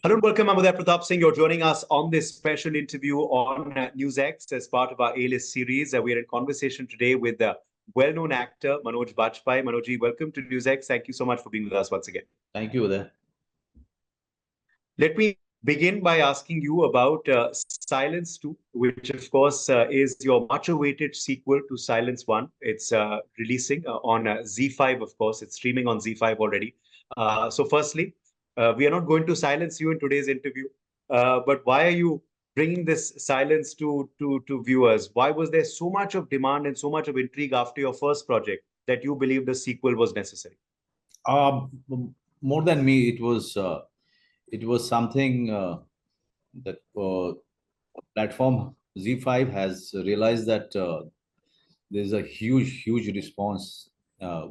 Hello and welcome. I'm Uday Pratap Singh. You're joining us on this special interview on NewsX as part of our A-list series. We are in conversation today with the well-known actor Manoj Bajpayee. Manojji, welcome to NewsX. Thank you so much for being with us once again. Thank you, Uday. Let me begin by asking you about Silence 2, which of course is your much-awaited sequel to Silence 1. It's releasing on ZEE5, of course. It's streaming on ZEE5 already. So firstly, we are not going to silence you in today's interview, but why are you bringing this silence to viewers? Why was there so much of demand and so much of intrigue after your first project that you believed the sequel was necessary? More than me, it was something that platform Z5 has realized that there's a huge response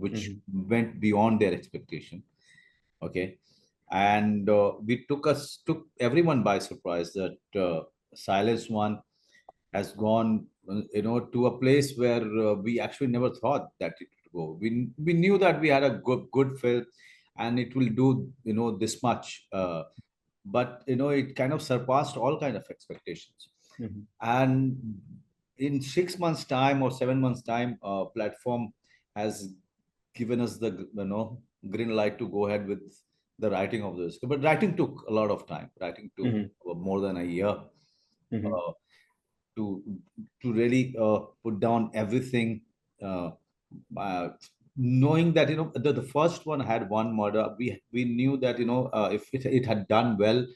which went beyond their expectation. Okay, and we took everyone by surprise that Silence One has gone, to a place where we actually never thought that it would go. We knew that we had a good film, and it will do this much, but it kind of surpassed all kind of expectations. And in 6 months' time or 7 months' time, platform has given us the green light to go ahead with the writing of this. But writing took a lot of time. Writing took more than a year. To really put down everything, knowing that the first one had one murder. We knew that if it had done well,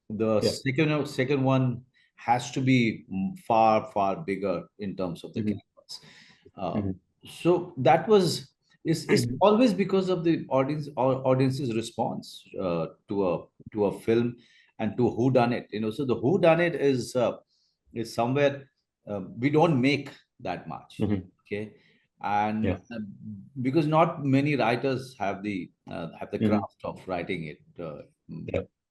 the second one has to be far bigger in terms of the canvas. So that was it's always because of the audience's response to a film and to who done it. So the who done it is somewhere we don't make that much. Okay, and because not many writers have the craft of writing it,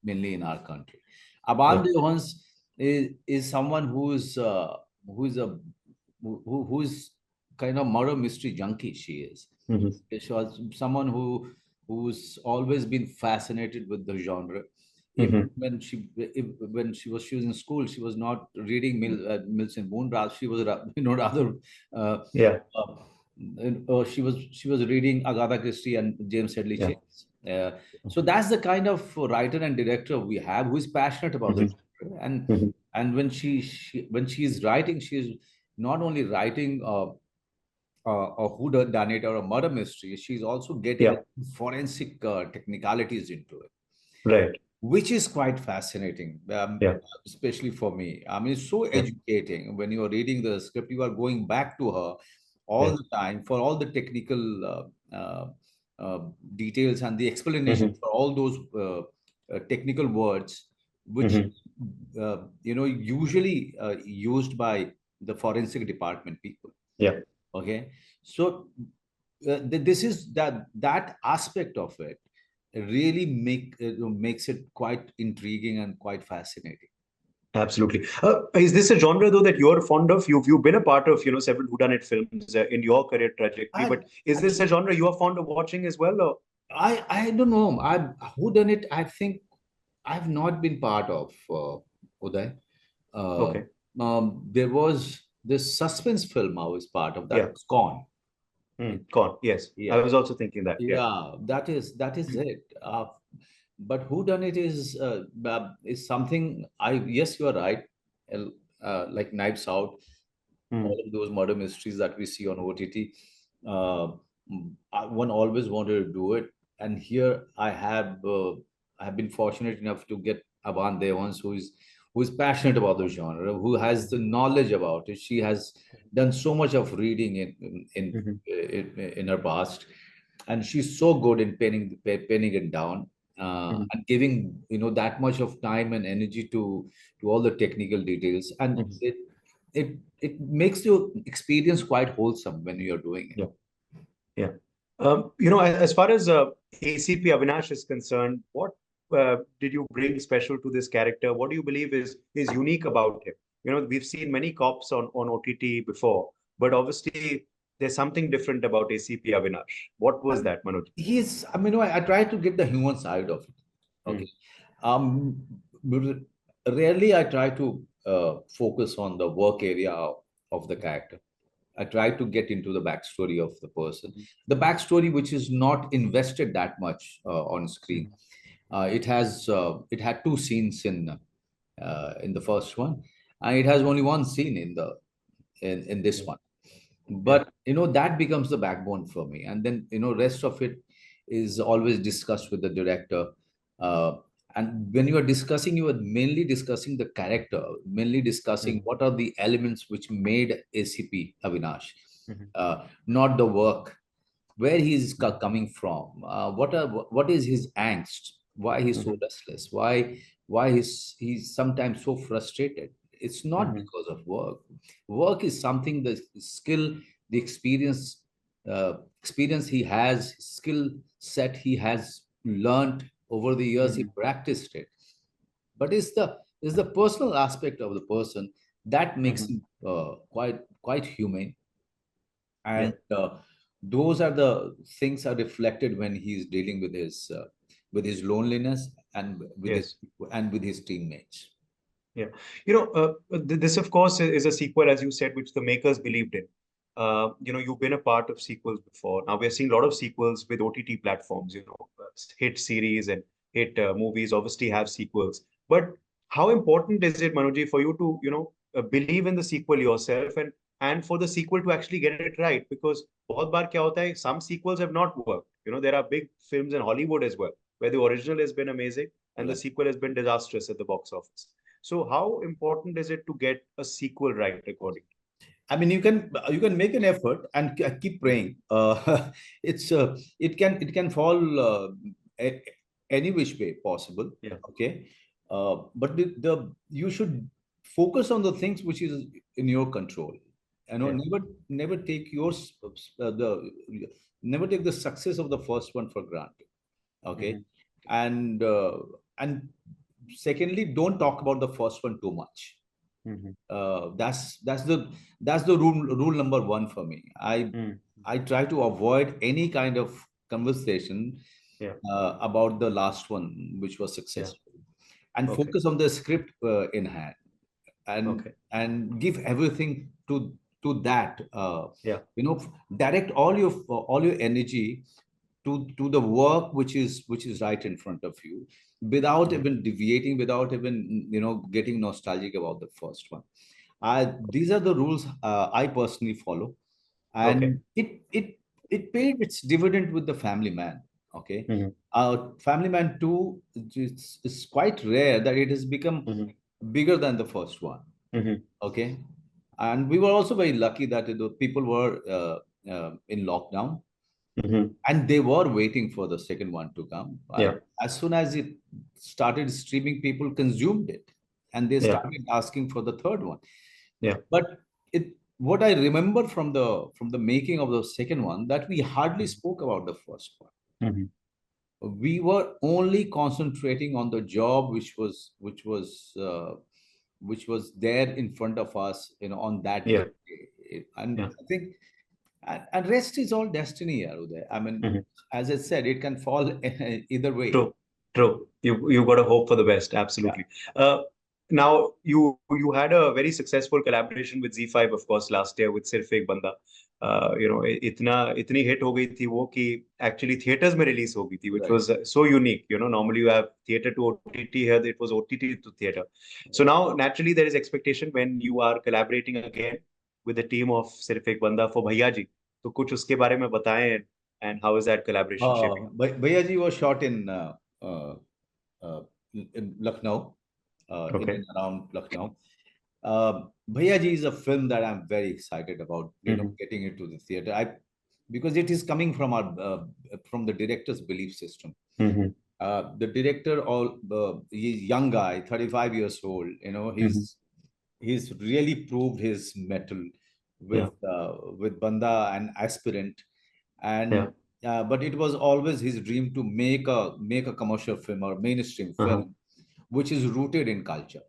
mainly in our country. Aban Devans is someone who's kind of murder mystery junkie. She is. She was someone who's always been fascinated with the genre. Even when she was in school, she was not reading Milton Boonraj. She was rather she was reading Agatha Christie and James Headley Chase. So that's the kind of writer and director we have, who is passionate about the genre. And when she is writing, she is not only writing a who done it or a murder mystery, she's also getting forensic technicalities into it. Right. Which is quite fascinating, especially for me. I mean, it's so educating. When you are reading the script, you are going back to her all the time for all the technical details and the explanation for all those technical words, which usually used by the forensic department people. Okay, so this is that aspect of it really makes it quite intriguing and quite fascinating. Absolutely. Is this a genre though that you're fond of? You've been a part of several whodunit films in your career trajectory, but is this a genre you are fond of watching as well? Or? I don't know. Whodunit, I think I've not been part of, Uday. Okay. There was this suspense film I was part of. That was Con. Con, yes. I was also thinking that. That is it. But whodunit is something yes, you are right. Like Knives Out, all of those murder mysteries that we see on OTT. One always wanted to do it, and here I have been fortunate enough to get Aban Devans, who is passionate about the genre, who has the knowledge about it. She has done so much of reading in her past, and she's so good in penning it down. And giving that much of time and energy to all the technical details, and it makes your experience quite wholesome when you're doing it. As far as ACP Avinash is concerned, what did you bring special to this character? What do you believe is unique about him? We've seen many cops on OTT before, but obviously there's something different about ACP Avinash. What was that, Manoj? I tried to get the human side of it. Okay. Um, rarely I try to focus on the work area of the character. I try to get into the backstory of the person, Mhm. the backstory which is not invested that much on screen. Mhm. It had two scenes in the first one, and it has only one scene in this Yeah. one. Yeah. But that becomes the backbone for me, and then rest of it is always discussed with the director. uh, and when you are discussing, you are mainly discussing the character, mainly discussing Mhm. what are the elements which made ACP Avinash, Mhm. not the work, where he's Mhm. coming from, what is his angst, why he's so Mhm. restless, why he's sometimes so frustrated. It's not Mhm. because of work. Work is something, the skill, the experience he has, skill set he has learned over the years, he Mhm. practiced it. But it's the personal aspect of the person that makes Mhm. him quite humane. Yeah. And those are the things are reflected when he's dealing with his loneliness and Yes. with his teammates. Yeah. This, of course, is a sequel, as you said, which the makers believed in. You've been a part of sequels before. Now we're seeing a lot of sequels with OTT platforms. Hit series and hit movies obviously have sequels. But how important is it, Manoji, for you to, believe in the sequel yourself and for the sequel to actually get it right? Because बहुत बार क्या होता है, some sequels have not worked. There are big films in Hollywood as well, where the original has been amazing and the Right. sequel has been disastrous at the box office. So how important is it to get a sequel right, according to I mean, you can make an effort and keep you? praying. It can fall a- any which way possible. Yeah, Okay, but you should focus on the things which is in your control. yeah. Never take the never take the success of the first one for granted. Okay, Mm-hmm. and secondly, don't talk about the first one too much. Mm-hmm. That's the rule number one for me. Mm-hmm. I try to avoid any kind of conversation Yeah, about the last one which was yeah. successful, and Okay, focus on the script in hand, and okay. give everything to that. Yeah. Direct all your energy to the work which is right in front of you, without Mm-hmm. even deviating, without even getting nostalgic about the first one. These are the rules I personally follow, Okay. and it paid its dividend with the Family Man. Okay, Mm-hmm. Family Man 2 is quite rare that it has become Mm-hmm. bigger than the first one. Mm-hmm. Okay, and we were also very lucky that the people were in lockdown, Mm-hmm. and they were waiting for the second one to come. Yeah, As soon as it started streaming, people consumed it, and they yeah, started asking for the third one. yeah. But what I remember from the making of the second one, that we hardly spoke about the first one. Mm-hmm. We were only concentrating on the job which was there in front of us, on that Yeah, day. And yeah. I think, and rest is all destiny, Uday. I mean, Mm-hmm. as I said, it can fall either way. True, true. You got to hope for the best. Yeah. Absolutely. Now you had a very successful collaboration with Z5, of course, last year with Sirf Ek Banda. इतनी hit हो गई थी वो कि actually theaters में release हो गई थी, which Right. was so unique. Normally you have theater to OTT, here it was OTT to theater. So now naturally there is expectation when you are collaborating again with the team of Sirf Ek Banda for Bhaiya Ji. तो कुछ उसके बारे में बताएं and how is that collaboration shaping up? Bhaiyya Ji was shot uh, in Lucknow, in Okay. and around Lucknow. Bhaiya Ji is a film that I'm very excited about, Mm-hmm. getting into the theater. Because it is coming from the director's belief system. Mm-hmm. The director, he's young guy, 35 years old. Mm-hmm. He's really proved his mettle Yeah. with Banda and Aspirant, Yeah. and but it was always his dream to make a commercial film or mainstream Uh-huh. film which is rooted in culture.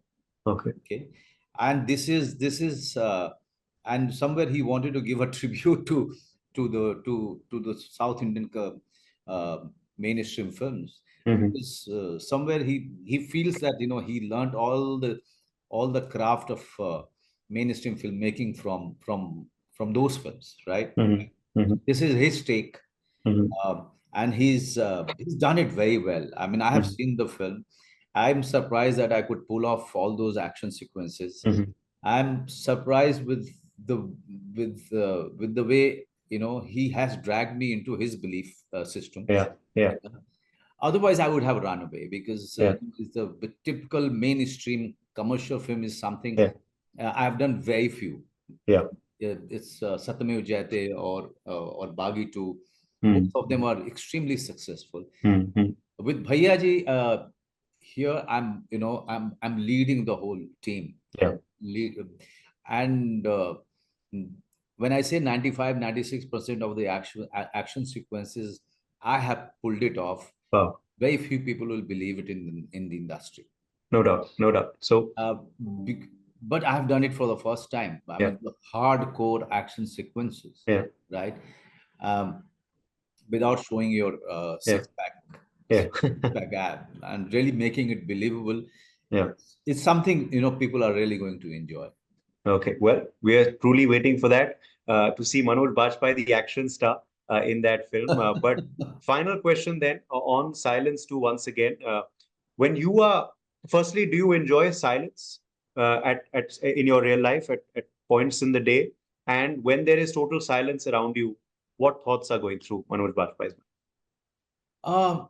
Okay. Okay, and this is and somewhere he wanted to give a tribute to the South Indian mainstream films. Mhm. Because somewhere he feels that he learned all the craft of mainstream filmmaking from those films, right? Mhm. Mhm. This is his take, Mhm. and he's done it very well. I mean, I have Mhm. seen the film. I'm surprised that I could pull off all those action sequences. Mhm. I'm surprised the with the way he has dragged me into his belief system. Yeah. Yeah. Otherwise, I would have run away because Yeah. it's the typical mainstream commercial film is something Yeah. I've done very few. Yeah. It's Satyamev Jayate or Bagi 2. Both Mhm. of them are extremely successful. Mhm. With Bhaiya ji, here I'm leading the whole team. Yeah. Lead, and when I say 95, 96% of the action sequences, I have pulled it off. Wow. Very few people will believe it in the industry. No doubt. No doubt. So, Uh, but I have done it for the first time. I yeah. mean, the hardcore action sequences, Yeah. right? Um, without showing your Yeah. Yeah. six pack ab, and really making it believable. Yeah. It's something people are really going to enjoy. Okay, well, we are truly waiting for that to see Manoj Bajpayee, the action star, in that film. But final question then on Silence 2 once again. When you are, firstly, do you enjoy silence at in your real life at points in the day? And when there is total silence around you, what thoughts are going through Manoj Bajpayee's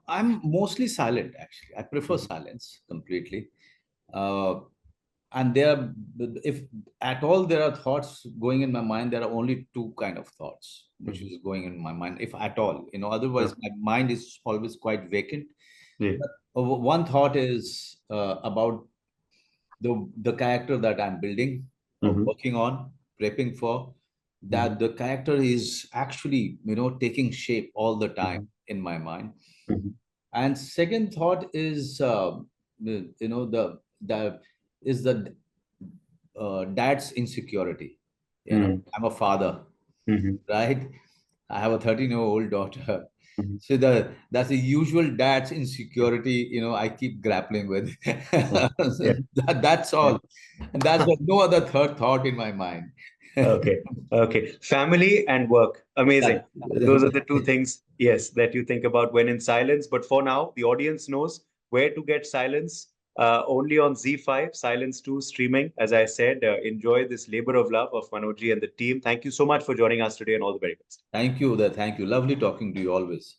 I'm mostly silent, actually. I prefer mind? silence completely. Uh, and there, if at all there are thoughts going in my mind, there are only two kind of thoughts which Mhm. is going in my mind, if at all. Mhm. Otherwise, my mind is always quite vacant. Yeah. But one thought is about the character that I'm building or Mhm. working on, prepping for. Mhm. That the character is actually taking shape all the time Mhm. in my mind. Mhm. And second thought is the is the dad's insecurity. Mhm. I'm a father, Mhm. right? I have a 13-year-old daughter. Mhm. So that's the usual dad's insecurity, I keep grappling with. Yeah. Yeah. That's Yeah. all. And that's what no other third thought in my mind. Okay. Okay. Family and work. Amazing. That- Those are the two things, yes, that you think about when in silence. But for now, the audience knows where to get silence. Only on Z5, Silence 2 streaming. As I said, enjoy this labor of love of Manojji and the team. Thank you so much for joining us today and all the very best. Thank you. Thank you. Lovely talking to you always.